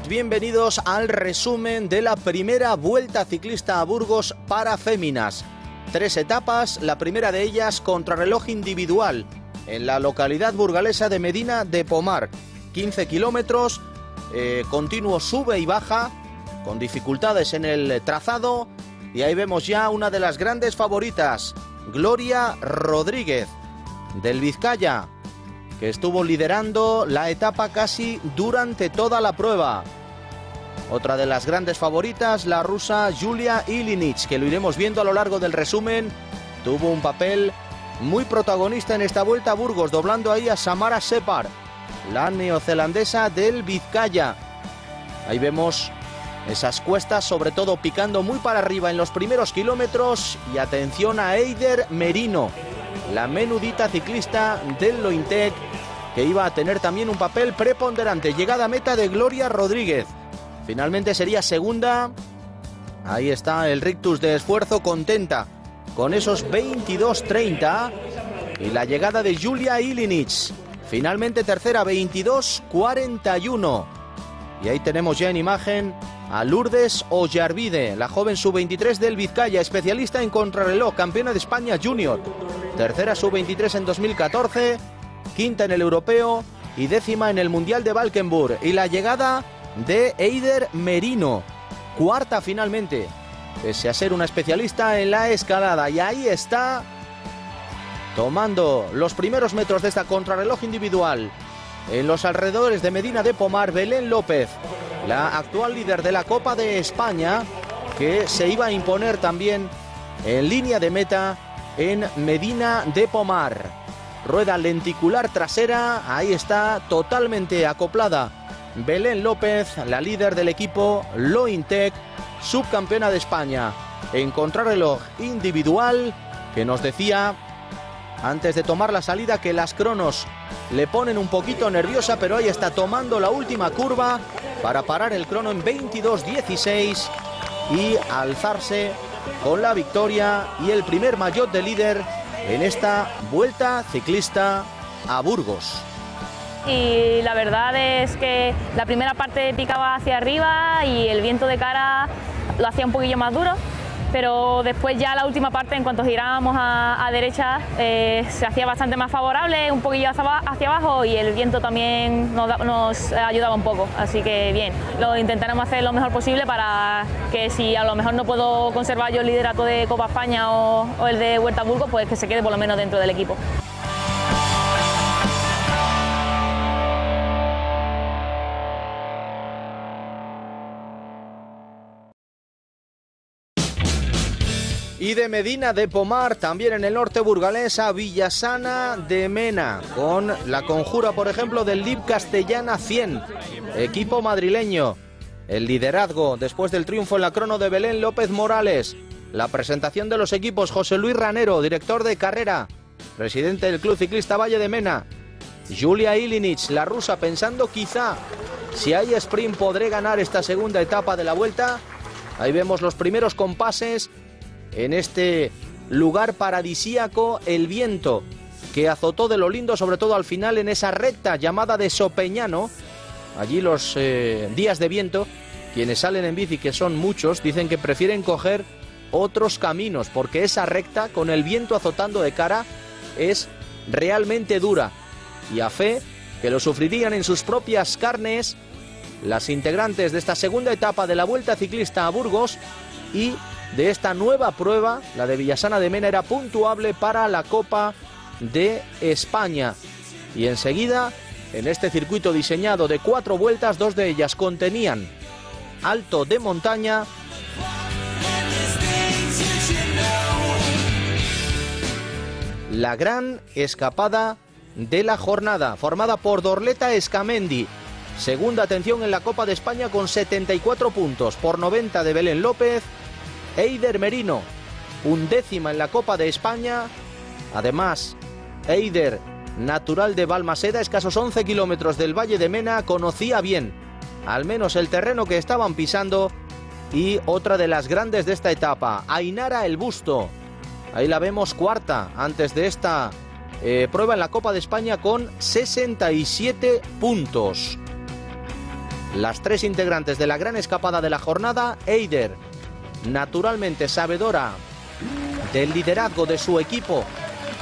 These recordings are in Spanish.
bienvenidos al resumen de la primera Vuelta Ciclista a Burgos para féminas. 3 etapas, la primera de ellas contrarreloj individual en la localidad burgalesa de Medina de Pomar. 15 kilómetros, continuo sube y baja, con dificultades en el trazado, y ahí vemos ya una de las grandes favoritas, Gloria Rodríguez, del Vizcaya, que estuvo liderando la etapa casi durante toda la prueba. Otra de las grandes favoritas, la rusa Julia Ilinic, que lo iremos viendo a lo largo del resumen, tuvo un papel muy protagonista en esta Vuelta a Burgos, doblando ahí a Samara Separ, la neozelandesa del Vizcaya. Ahí vemos esas cuestas, sobre todo picando muy para arriba en los primeros kilómetros, y atención a Eider Merino, la menudita ciclista del Lointec, que iba a tener también un papel preponderante. Llegada a meta de Gloria Rodríguez, finalmente sería segunda. Ahí está el rictus de esfuerzo, contenta con esos 22:30, y la llegada de Julia Ilinic, finalmente tercera, 22:41. Y ahí tenemos ya en imagen a Lourdes Ollarvide, la joven sub-23 del Vizcaya, especialista en contrarreloj, campeona de España junior, tercera sub-23 en 2014, quinta en el europeo y 10ª en el mundial de Valkenburg. Y la llegada de Eider Merino, cuarta finalmente, pese a ser una especialista en la escalada. Y ahí está, tomando los primeros metros de esta contrarreloj individual en los alrededores de Medina de Pomar, Belén López, la actual líder de la Copa de España, que se iba a imponer también en línea de meta en Medina de Pomar. Rueda lenticular trasera, ahí está totalmente acoplada Belén López, la líder del equipo Lointec, subcampeona de España en contrarreloj individual, que nos decía antes de tomar la salida que las cronos le ponen un poquito nerviosa, pero ahí está tomando la última curva para parar el crono en 22:16 y alzarse con la victoria y el primer maillot de líder en esta Vuelta Ciclista a Burgos. Y la verdad es que la primera parte picaba hacia arriba y el viento de cara lo hacía un poquillo más duro, pero después ya la última parte, en cuanto girábamos a derecha, se hacía bastante más favorable, un poquillo hacia abajo, y el viento también nos ayudaba un poco, así que bien, lo intentaremos hacer lo mejor posible para que, si a lo mejor no puedo conservar yo el liderato de Copa España o el de Vuelta a Burgos, pues que se quede por lo menos dentro del equipo. Y de Medina de Pomar, también en el norte burgalés, a Villasana de Mena, con la conjura, por ejemplo, del LIB Castellana 100, equipo madrileño. El liderazgo después del triunfo en la crono de Belén López Morales. La presentación de los equipos: José Luis Ranero, director de carrera, presidente del Club Ciclista Valle de Mena. Julia Ilinic, la rusa, pensando quizá si hay sprint podré ganar esta segunda etapa de la Vuelta. Ahí vemos los primeros compases en este lugar paradisíaco, el viento que azotó de lo lindo, sobre todo al final en esa recta llamada de Sopeñano. Allí los días de viento, quienes salen en bici, que son muchos, dicen que prefieren coger otros caminos, porque esa recta con el viento azotando de cara es realmente dura, y a fe que lo sufrirían en sus propias carnes las integrantes de esta segunda etapa de la Vuelta Ciclista a Burgos. Y de esta nueva prueba, la de Villasana de Mena era puntuable para la Copa de España. Y enseguida, en este circuito diseñado de 4 vueltas, 2 de ellas contenían alto de montaña, la gran escapada de la jornada, formada por Dorleta Escamendi, segunda atención en la Copa de España con 74 puntos, por 90 de Belén López. Eider Merino, 11ª en la Copa de España. Además, Eider, natural de Balmaseda, escasos 11 kilómetros del Valle de Mena, conocía bien al menos el terreno que estaban pisando. Y otra de las grandes de esta etapa, Ainara El Busto, ahí la vemos cuarta antes de esta prueba en la Copa de España con 67 puntos. las 3 integrantes de la gran escapada de la jornada. Eider, naturalmente sabedora del liderazgo de su equipo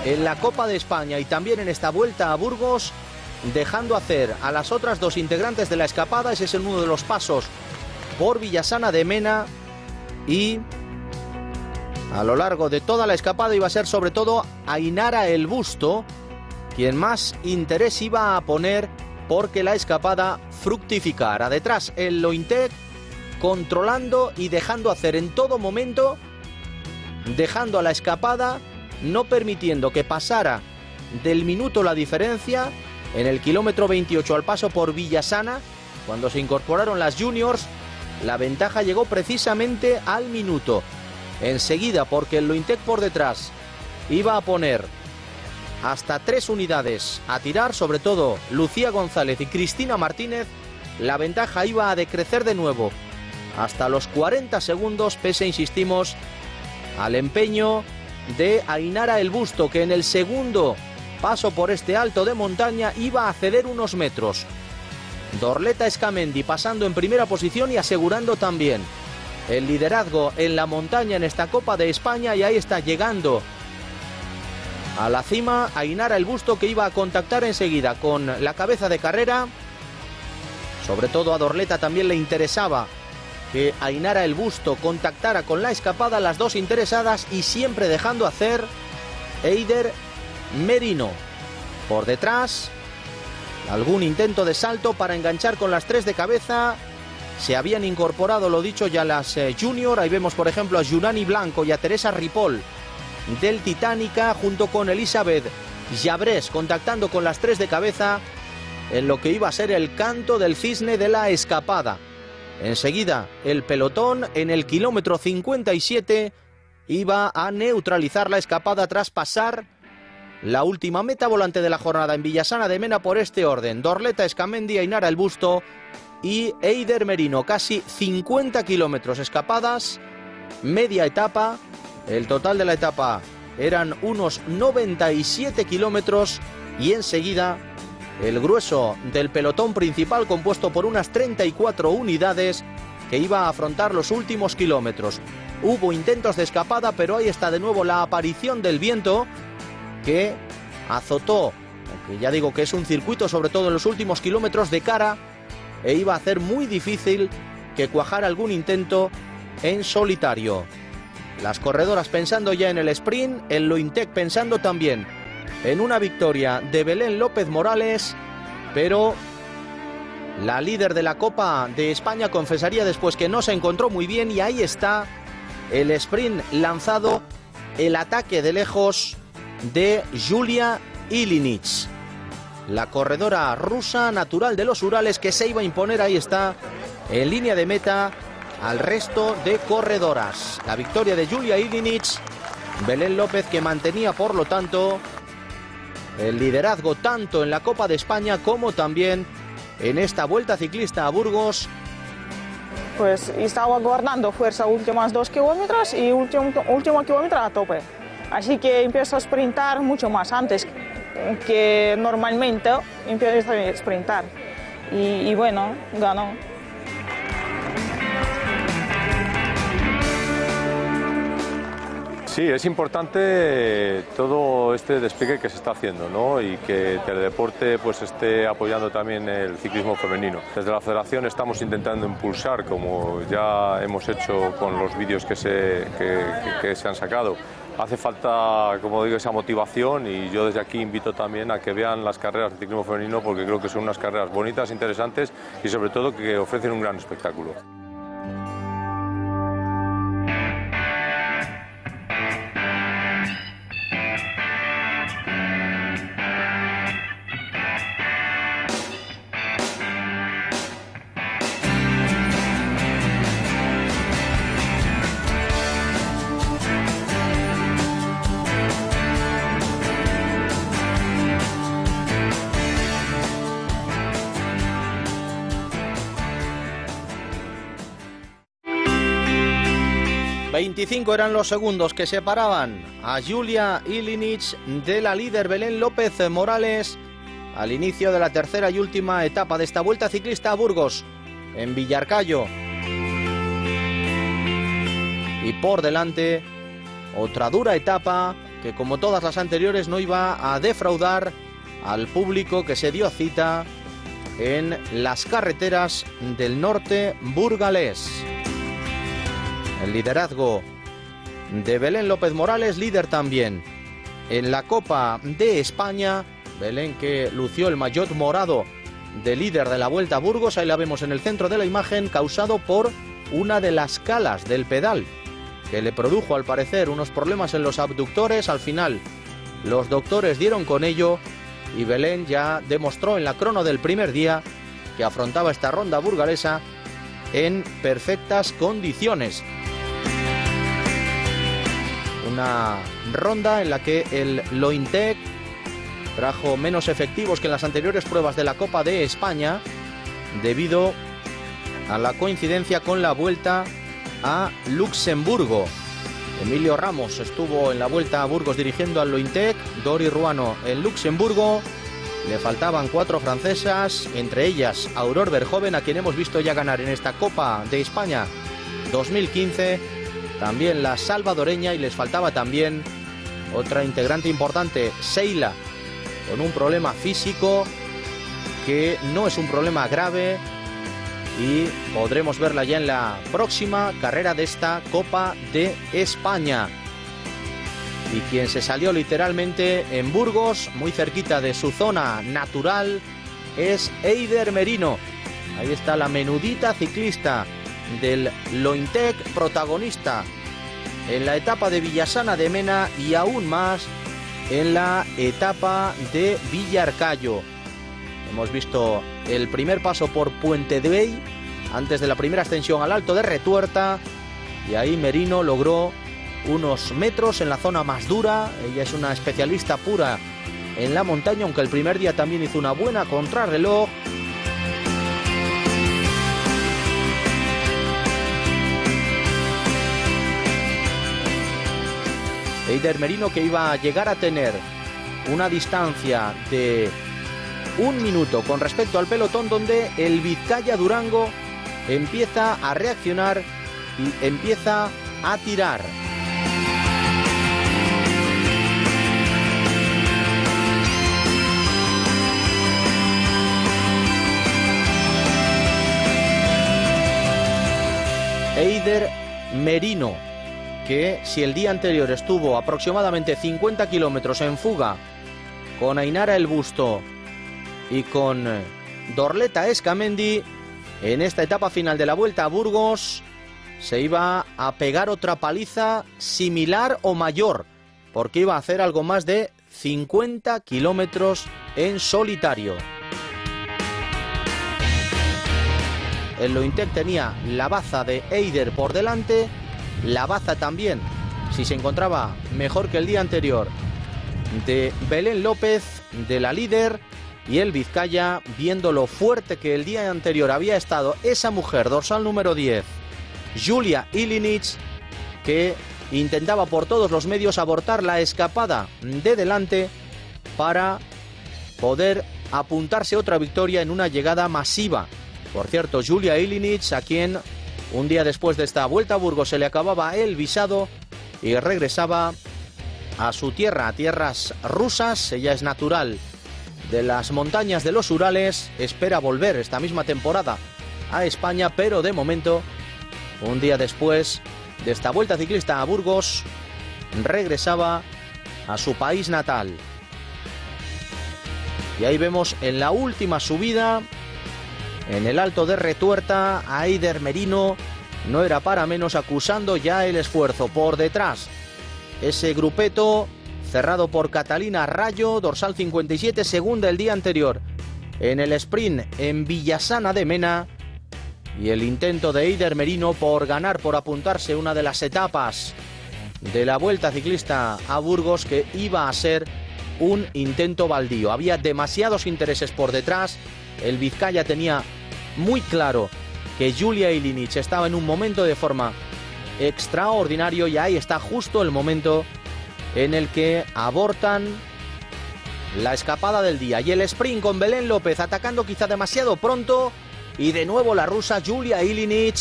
en la Copa de España y también en esta vuelta a Burgos, dejando hacer a las otras 2 integrantes de la escapada. Ese es uno de los pasos por Villasana de Mena, y a lo largo de toda la escapada iba a ser sobre todo Ainara El Busto quien más interés iba a poner porque la escapada fructificara. Detrás el Lointec controlando y dejando hacer en todo momento, dejando a la escapada, no permitiendo que pasara del minuto la diferencia. En el kilómetro 28 al paso por Villasana, cuando se incorporaron las juniors, la ventaja llegó precisamente al minuto. Enseguida, porque el Lointec por detrás iba a poner hasta 3 unidades a tirar, sobre todo Lucía González y Cristina Martínez, la ventaja iba a decrecer de nuevo hasta los 40 segundos, pese, insistimos, al empeño de Ainara El Busto, que en el segundo paso por este alto de montaña iba a ceder unos metros. Dorleta Escamendi pasando en primera posición y asegurando también el liderazgo en la montaña en esta Copa de España, y ahí está llegando a la cima Ainara El Busto, que iba a contactar enseguida con la cabeza de carrera. Sobre todo a Dorleta también le interesaba que Ainara El Busto contactara con la escapada, las 2 interesadas, y siempre dejando hacer Eider Merino. Por detrás, algún intento de salto para enganchar con las 3 de cabeza. Se habían incorporado, lo dicho, ya las junior. Ahí vemos, por ejemplo, a Junani Blanco y a Teresa Ripoll del Titánica, junto con Elizabeth Llabrés contactando con las 3 de cabeza en lo que iba a ser el canto del cisne de la escapada. Enseguida el pelotón en el kilómetro 57 iba a neutralizar la escapada tras pasar la última meta volante de la jornada en Villasana de Mena por este orden: Dorleta Escamendi, Ainara El Busto y Eider Merino. Casi 50 kilómetros escapadas, media etapa. El total de la etapa eran unos 97 kilómetros, y enseguida el grueso del pelotón principal, compuesto por unas 34 unidades, que iba a afrontar los últimos kilómetros. Hubo intentos de escapada, pero ahí está de nuevo la aparición del viento, que azotó, aunque ya digo que es un circuito sobre todo en los últimos kilómetros de cara, e iba a hacer muy difícil que cuajara algún intento en solitario. Las corredoras pensando ya en el sprint, el Lointec pensando también en una victoria de Belén López Morales, pero la líder de la Copa de España confesaría después que no se encontró muy bien, y ahí está el sprint lanzado, el ataque de lejos de Julia Ilinic, la corredora rusa natural de los Urales, que se iba a imponer, ahí está, en línea de meta al resto de corredoras. La victoria de Julia Ilinic, Belén López, que mantenía por lo tanto el liderazgo tanto en la Copa de España como también en esta Vuelta Ciclista a Burgos. Pues estaba guardando fuerza últimos 2 kilómetros y último kilómetro a tope. Así que empiezo a sprintar mucho más antes que normalmente empiezo a sprintar. Y bueno, ganó. Sí, es importante todo este despliegue que se está haciendo, ¿no? Y que Teledeporte pues esté apoyando también el ciclismo femenino. Desde la Federación estamos intentando impulsar, como ya hemos hecho con los vídeos que se han sacado. Hace falta, como digo, esa motivación, y yo desde aquí invito también a que vean las carreras de ciclismo femenino, porque creo que son unas carreras bonitas, interesantes y sobre todo que ofrecen un gran espectáculo. Eran los segundos que separaban a Julia Ilinic de la líder Belén López Morales al inicio de la tercera y última etapa de esta Vuelta Ciclista a Burgos. en Villarcayo. Y por delante, otra dura etapa que, como todas las anteriores, no iba a defraudar al público que se dio cita en las carreteras del norte burgalés. El liderazgo de Belén López Morales, líder también en la Copa de España. Belén, que lució el maillot morado de líder de la Vuelta a Burgos, ahí la vemos en el centro de la imagen, causado por una de las calas del pedal, que le produjo al parecer unos problemas en los abductores. Al final los doctores dieron con ello y Belén ya demostró en la crono del primer día que afrontaba esta ronda burgalesa en perfectas condiciones. Una ronda en la que el Lointec trajo menos efectivos que en las anteriores pruebas de la Copa de España, debido a la coincidencia con la Vuelta a Luxemburgo. Emilio Ramos estuvo en la Vuelta a Burgos dirigiendo al Lointec, Dori Ruano en Luxemburgo. Le faltaban 4 francesas, entre ellas Aurore Verhoeven, a quien hemos visto ya ganar en esta Copa de España 2015, también la salvadoreña, y les faltaba también otra integrante importante, Seila, con un problema físico que no es un problema grave, y podremos verla ya en la próxima carrera de esta Copa de España. Y quien se salió literalmente en Burgos, muy cerquita de su zona natural, es Eider Merino. Ahí está la menudita ciclista del Lointec, protagonista en la etapa de Villasana de Mena y aún más en la etapa de Villarcayo. Hemos visto el primer paso por Puente de Bey antes de la primera ascensión al Alto de Retuerta, y ahí Merino logró unos metros en la zona más dura. Ella es una especialista pura en la montaña, aunque el primer día también hizo una buena contrarreloj. Eider Merino, que iba a llegar a tener una distancia de 1 minuto con respecto al pelotón, donde el Vizcaya Durango empieza a reaccionar y empieza a tirar. Eider Merino, que si el día anterior estuvo aproximadamente 50 kilómetros en fuga con Ainara El Busto y con Dorleta Escamendi, en esta etapa final de la Vuelta a Burgos se iba a pegar otra paliza similar o mayor, porque iba a hacer algo más de 50 kilómetros en solitario. El Lointec tenía la baza de Eider por delante, la baza también, si se encontraba mejor que el día anterior, de Belén López, de la líder, y el Vizcaya, viendo lo fuerte que el día anterior había estado esa mujer, dorsal número 10, Julia Ilinic, que intentaba por todos los medios abortar la escapada de delante para poder apuntarse otra victoria en una llegada masiva. Por cierto, Julia Ilinic, a quien un día después de esta Vuelta a Burgos se le acababa el visado y regresaba a su tierra, a tierras rusas. Ella es natural de las montañas de los Urales, espera volver esta misma temporada a España, pero de momento, un día después de esta Vuelta Ciclista a Burgos, regresaba a su país natal. Y ahí vemos en la última subida, en el Alto de Retuerta, a Eider Merino, no era para menos, acusando ya el esfuerzo. Por detrás, ese grupeto cerrado por Catalina Rayo, dorsal 57, segunda el día anterior en el sprint en Villasana de Mena, y el intento de Eider Merino por ganar, por apuntarse una de las etapas de la Vuelta Ciclista a Burgos, que iba a ser un intento baldío. Había demasiados intereses por detrás. El Vizcaya tenía muy claro que Julia Ilinic estaba en un momento de forma extraordinario, y ahí está justo el momento en el que abortan la escapada del día. Y el sprint con Belén López atacando quizá demasiado pronto, y de nuevo la rusa Julia Ilinic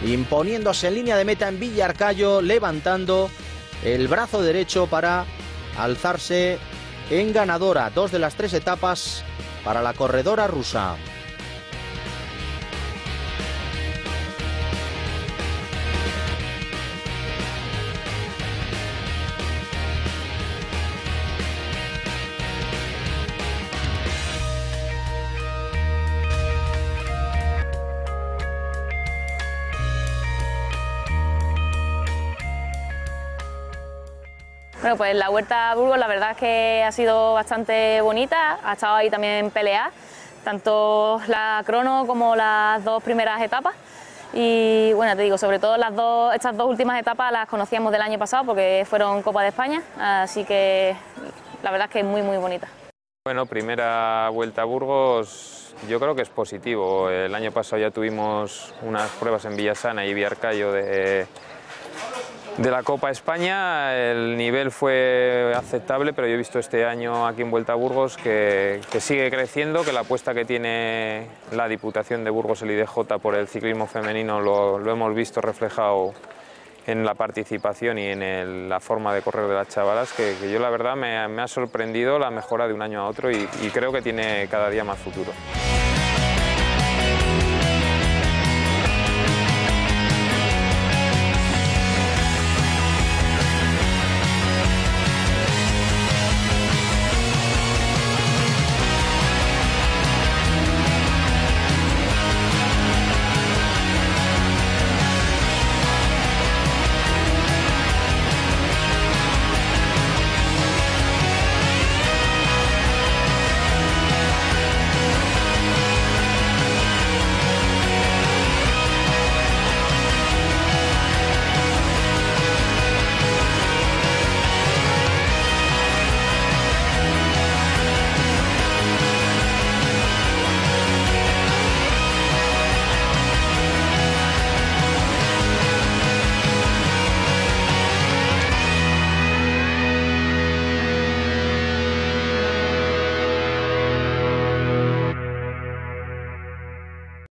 imponiéndose en línea de meta en Villarcayo, levantando el brazo derecho para alzarse en ganadora. 2 de las 3 etapas para la corredora rusa. Bueno, pues la Vuelta a Burgos la verdad es que ha sido bastante bonita, ha estado ahí también peleada, tanto la crono como las 2 primeras etapas. Y bueno, te digo, sobre todo estas 2 últimas etapas las conocíamos del año pasado porque fueron Copa de España, así que la verdad es que es muy bonita. Bueno, primera Vuelta a Burgos yo creo que es positivo. El año pasado ya tuvimos unas pruebas en Villasana y Villarcayo de la Copa España. El nivel fue aceptable, pero yo he visto este año aquí en Vuelta a Burgos que sigue creciendo, que la apuesta que tiene la Diputación de Burgos, el IDJ, por el ciclismo femenino lo hemos visto reflejado en la participación y en la forma de correr de las chavalas, que yo la verdad me ha sorprendido la mejora de un año a otro y creo que tiene cada día más futuro.